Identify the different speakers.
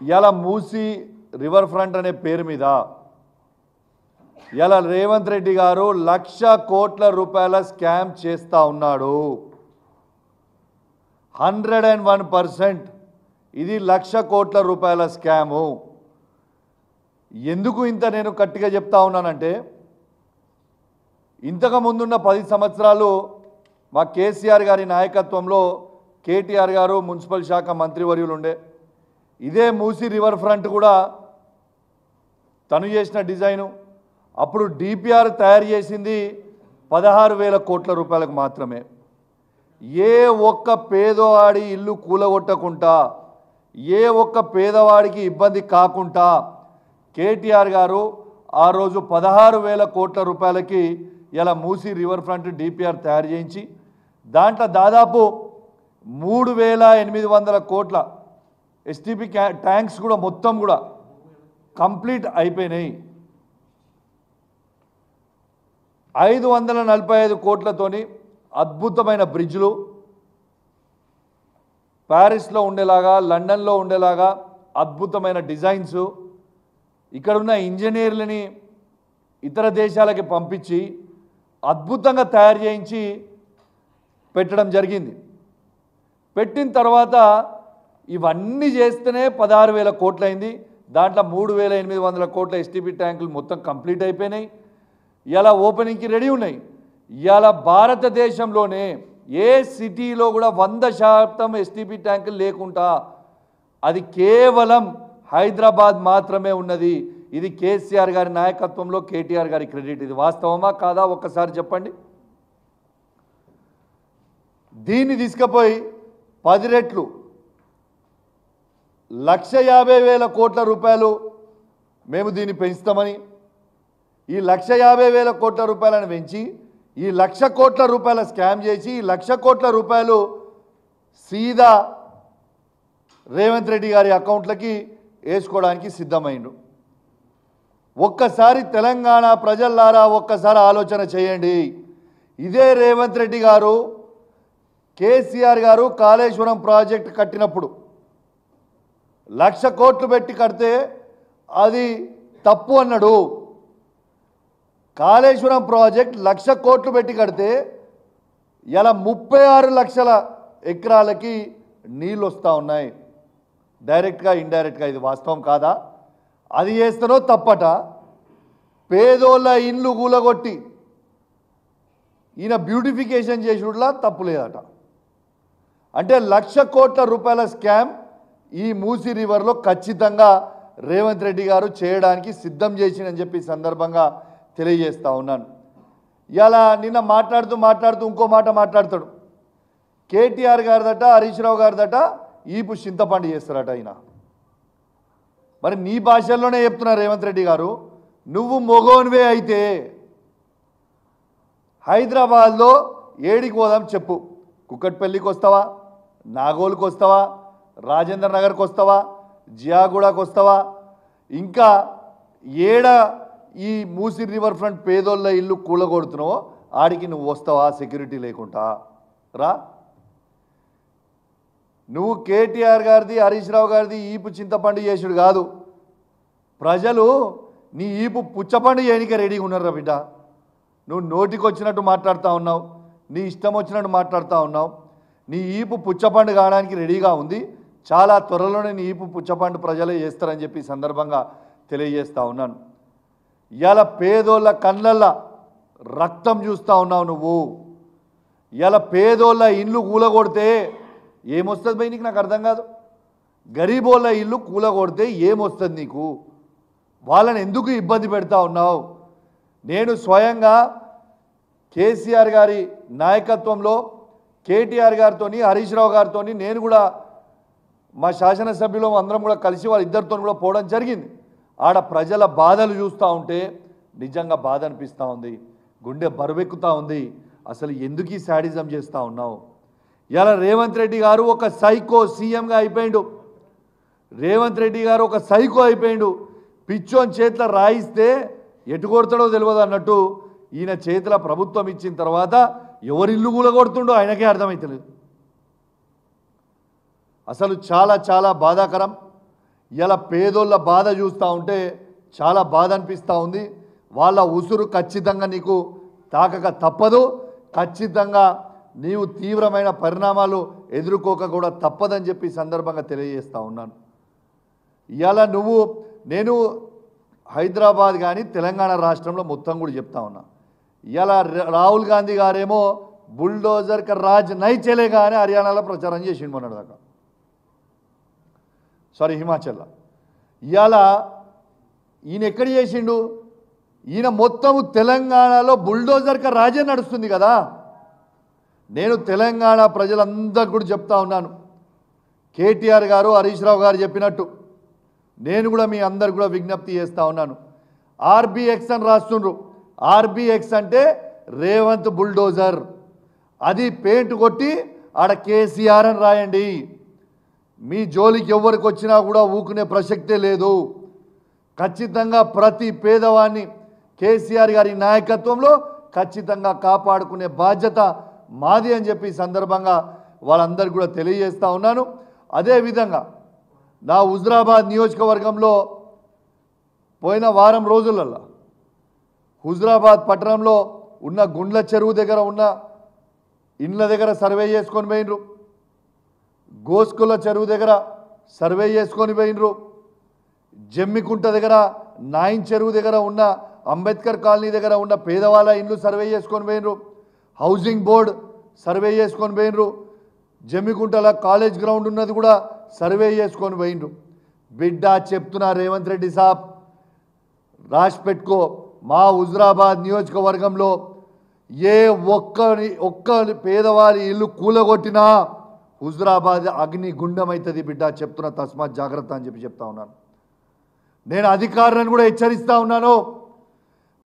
Speaker 1: ఇలా మూసి river front అనే పేరు మీద ఇలా రేవంత్ రెడ్డి గారు 1,00,000 కోట్ల రూపాయల స్కామ్ చేస్తా ఉన్నాడు. 101% ఇది 1,00,000 కోట్ల రూపాయల స్కాము. ఎందుకు ఇంత నేను గట్టిగా చెప్తా ఉన్నానంటే, ఇంతకు ముందున్న 10 సంవత్సరాలు మా కేసీఆర్ గారి నాయకత్వంలో కేటీఆర్ గారు మున్సిపల్ శాఖ మంత్రివర్యులు ఉండే. ఇదే మూసి రివర్ ఫ్రంట్ కూడా తను చేసిన డిజైను. అప్పుడు డిపిఆర్ తయారు చేసింది 16,000 కోట్ల రూపాయలకు మాత్రమే. ఏ ఒక్క పేదవాడి ఇల్లు కూలగొట్టకుండా, ఏ ఒక్క పేదవాడికి ఇబ్బంది కాకుండా కేటీఆర్ గారు ఆ రోజు 16,000 కోట్ల రూపాయలకి ఇలా మూసి రివర్ ఫ్రంట్ డిపిఆర్ తయారు చేయించి, దాంట్లో దాదాపు 3,800 కోట్ల ఎస్టీపీ ట్యాంక్స్ కూడా మొత్తం కూడా కంప్లీట్ అయిపోయినాయి. 545 కోట్లతోని అద్భుతమైన బ్రిడ్జ్లు ప్యారిస్లో ఉండేలాగా, లండన్లో ఉండేలాగా అద్భుతమైన డిజైన్స్, ఇక్కడున్న ఇంజనీర్లని ఇతర దేశాలకి పంపించి అద్భుతంగా తయారు చేయించి పెట్టడం జరిగింది. పెట్టిన తర్వాత ఇవన్నీ చేస్తేనే 16,000 కోట్లు అయింది. దాంట్లో 3,800 కోట్ల ఎస్టీపీ ట్యాంకులు మొత్తం కంప్లీట్ అయిపోయినాయి. ఇలా ఓపెనింగ్కి రెడీ ఉన్నాయి. ఇలా భారతదేశంలోనే ఏ సిటీలో కూడా 100% ఎస్టీపీ ట్యాంకులు లేకుండా అది కేవలం హైదరాబాద్ మాత్రమే ఉన్నది. ఇది కేసీఆర్ గారి నాయకత్వంలో కేటీఆర్ గారి క్రెడిట్. ఇది వాస్తవమా కాదా ఒక్కసారి చెప్పండి. దీన్ని తీసుకుపోయి 10 రెట్లు 1,50,000 కోట్ల రూపాయలు మేము దీన్ని పెంచుతామని, ఈ 1,50,000 కోట్ల రూపాయలను పెంచి ఈ 1,00,000 కోట్ల రూపాయల స్కామ్ చేసి ఈ 1,00,000 కోట్ల రూపాయలు సీదా రేవంత్ రెడ్డి గారి అకౌంట్లకి వేసుకోవడానికి సిద్ధమైండు. ఒక్కసారి తెలంగాణ ప్రజల్లారా ఒక్కసారి ఆలోచన చేయండి. ఇదే రేవంత్ రెడ్డి గారు కేసీఆర్ గారు కాళేశ్వరం ప్రాజెక్ట్ కట్టినప్పుడు 1,00,000 కోట్లు పెట్టి కడితే అది తప్పు అన్నాడు. కాళేశ్వరం ప్రాజెక్ట్ 1,00,000 కోట్లు పెట్టి కడితే ఇలా 36 లక్షల ఎకరాలకి నీళ్ళు వస్తూ ఉన్నాయి, డైరెక్ట్గా ఇండైరెక్ట్గా. ఇది వాస్తవం కాదా? అది చేస్తానో తప్పట. పేదోళ్ళ ఇండ్లు కూలగొట్టి ఈయన బ్యూటిఫికేషన్ చేసుడులా తప్పు లేదట. అంటే 1,00,000 కోట్ల రూపాయల స్కామ్ ఈ మూసీ రివర్లో ఖచ్చితంగా రేవంత్ రెడ్డి గారు చేయడానికి సిద్ధం చేసిందని చెప్పి సందర్భంగా తెలియజేస్తూ ఉన్నాను. ఇలా నిన్న మాట్లాడుతూ ఇంకో మాట మాట్లాడతాడు. కేటీఆర్ గారిదట, హరీష్ రావు గారిదట ఈపు చింతపండు చేస్తారట ఆయన. మరి నీ భాషల్లోనే చెప్తున్నా రేవంత్ రెడ్డి గారు, నువ్వు మొగోన్వే అయితే హైదరాబాద్లో ఏడికి పోదాం చెప్పు. కుక్కట్పల్లికి వస్తావా, నాగోల్కి వస్తావా, రాజేంద్ర నగర్కి వస్తావా, జియాగూడకు వస్తావా, ఇంకా ఏడ ఈ మూసీ రివర్ ఫ్రంట్ పేదోళ్ళ ఇల్లు కూలగొడుతున్నావో ఆడికి నువ్వు వస్తావా సెక్యూరిటీ లేకుండా? రా. నువ్వు కేటీఆర్ గారిది, హరీష్ రావు గారిది ఈపు చింతపండు చేసుడు కాదు. ప్రజలు నీ ఈపు పుచ్చపండు చేయనికే రెడీగా ఉన్నారా బిడ్డ. నువ్వు నోటికి వచ్చినట్టు మాట్లాడుతూ ఉన్నావు, నీ ఇష్టం వచ్చినట్టు మాట్లాడుతూ ఉన్నావు. నీ ఈపు పుచ్చపండు కావడానికి రెడీగా ఉంది. చాలా త్వరలోనే నీ ఈపు పుచ్చపండు ప్రజలే చేస్తారని చెప్పి సందర్భంగా తెలియజేస్తూ ఉన్నాను. ఇలా పేదోళ్ళ కళ్ళల్లో రక్తం చూస్తూ ఉన్నావు నువ్వు. ఇలా పేదోళ్ళ ఇల్లు కూలగొడితే ఏమొస్తుంది భయ్ నీకు? నాకు అర్థం కాదు. గరీబోళ్ళ ఇల్లు కూలగొడితే ఏమొస్తుంది నీకు? వాళ్ళని ఎందుకు ఇబ్బంది పెడతా ఉన్నావు? నేను స్వయంగా కేసీఆర్ గారి నాయకత్వంలో కేటీఆర్ గారితో, హరీష్ రావు గారితో, నేను కూడా మా శాసనసభ్యులు అందరం కూడా కలిసి వాళ్ళిద్దరితో కూడా పోవడం జరిగింది. ఆడ ప్రజల బాధలు చూస్తూ ఉంటే నిజంగా బాధ అనిపిస్తూ ఉంది, గుండె బరువెక్కుతూ ఉంది. అసలు ఎందుకు ఈ శాడిజం చేస్తూ ఉన్నావు? ఇలా రేవంత్ రెడ్డి గారు ఒక సైకో సీఎంగా అయిపోయిండు. రేవంత్ రెడ్డి గారు ఒక సైకో అయిపోయిండు. పిచ్చోని చేతిలో రాయిస్తే ఎటు కొడతాడో తెలియదు అన్నట్టు ఈయన చేతిలో ప్రభుత్వం ఇచ్చిన తర్వాత ఎవరిల్లు కూలగొడుతుండో ఆయనకే అర్థమవుతలేదు. అసలు చాలా చాలా బాధాకరం. ఇలా పేదోళ్ళ బాధ చూస్తూ ఉంటే చాలా బాధ అనిపిస్తూ ఉంది. వాళ్ళ ఉసురు ఖచ్చితంగా నీకు తాకక తప్పదు. ఖచ్చితంగా నీవు తీవ్రమైన పరిణామాలు ఎదుర్కోక కూడా తప్పదని చెప్పి సందర్భంగా తెలియజేస్తూ ఉన్నాను. ఇవాళ నేను హైదరాబాద్ కానీ తెలంగాణ రాష్ట్రంలో మొత్తం కూడా చెప్తా ఉన్నా. ఇవాళ రాహుల్ గాంధీ గారేమో బుల్డోజర్ కా రాజ్ నై చలేగా అని హర్యానాలో ప్రచారం చేసిండు మొన్నటిదాకా, సారీ హిమాచల్లో. ఇవాళ ఈయన ఎక్కడ చేసిండు? ఈయన మొత్తం తెలంగాణలో బుల్డోజర్ కా రాజే నడుస్తుంది కదా. నేను తెలంగాణ ప్రజలందరికీ కూడా చెప్తా ఉన్నాను, కేటీఆర్ గారు హరీష్ రావు గారు చెప్పినట్టు నేను కూడా మీ అందరు కూడా విజ్ఞప్తి చేస్తూ ఉన్నాను. ఆర్బీఎక్స్ అని రాస్తుండ్రు. ఆర్బీఎక్స్ అంటే రేవంత్ బుల్డోజర్. అది పెయింట్ కొట్టి ఆడ కేసీఆర్ అని రాయండి. మీ జోలికి ఎవరికి వచ్చినా కూడా ఊకునే ప్రసక్తే లేదు. ఖచ్చితంగా ప్రతి పేదవాడిని కేసీఆర్ గారి నాయకత్వంలో ఖచ్చితంగా కాపాడుకునే బాధ్యత మాది అని చెప్పి సందర్భంగా వాళ్ళందరికీ కూడా తెలియజేస్తూ ఉన్నాను. అదేవిధంగా నా హుజురాబాద్ నియోజకవర్గంలో పోయిన వారం రోజులలో హుజురాబాద్ పట్టణంలో ఉన్న గుండ్ల చెరువు దగ్గర ఉన్న ఇండ్ల దగ్గర సర్వే చేసుకొని పోయినరు. గోస్కుల చెరువు దగ్గర సర్వే చేసుకొని పోయినరు. జమ్మికుంట దగ్గర నాయిన్ చెరువు దగ్గర ఉన్న అంబేద్కర్ కాలనీ దగ్గర ఉన్న పేదవాళ్ళ ఇండ్లు సర్వే చేసుకొని పోయినరు. హౌసింగ్ బోర్డ్ సర్వే చేసుకొని పోయినరు. జమ్మికుంటల కాలేజ్ గ్రౌండ్ ఉన్నది కూడా సర్వే చేసుకొని పోయినరు. బిడ్డ చెప్తున్నా రేవంత్ రెడ్డి సాబ్, రాసి పెట్టుకో, మా హుజురాబాద్ నియోజకవర్గంలో ఏ ఒక్క పేదవారి ఇల్లు కూలగొట్టినా హుజురాబాద్ అగ్ని గుండమవుతుంది బిడ్డ, చెప్తున్నా, తస్మాత్ జాగ్రత్త అని చెప్పి చెప్తా ఉన్నాను. నేను అధికారులను కూడా హెచ్చరిస్తూ ఉన్నాను.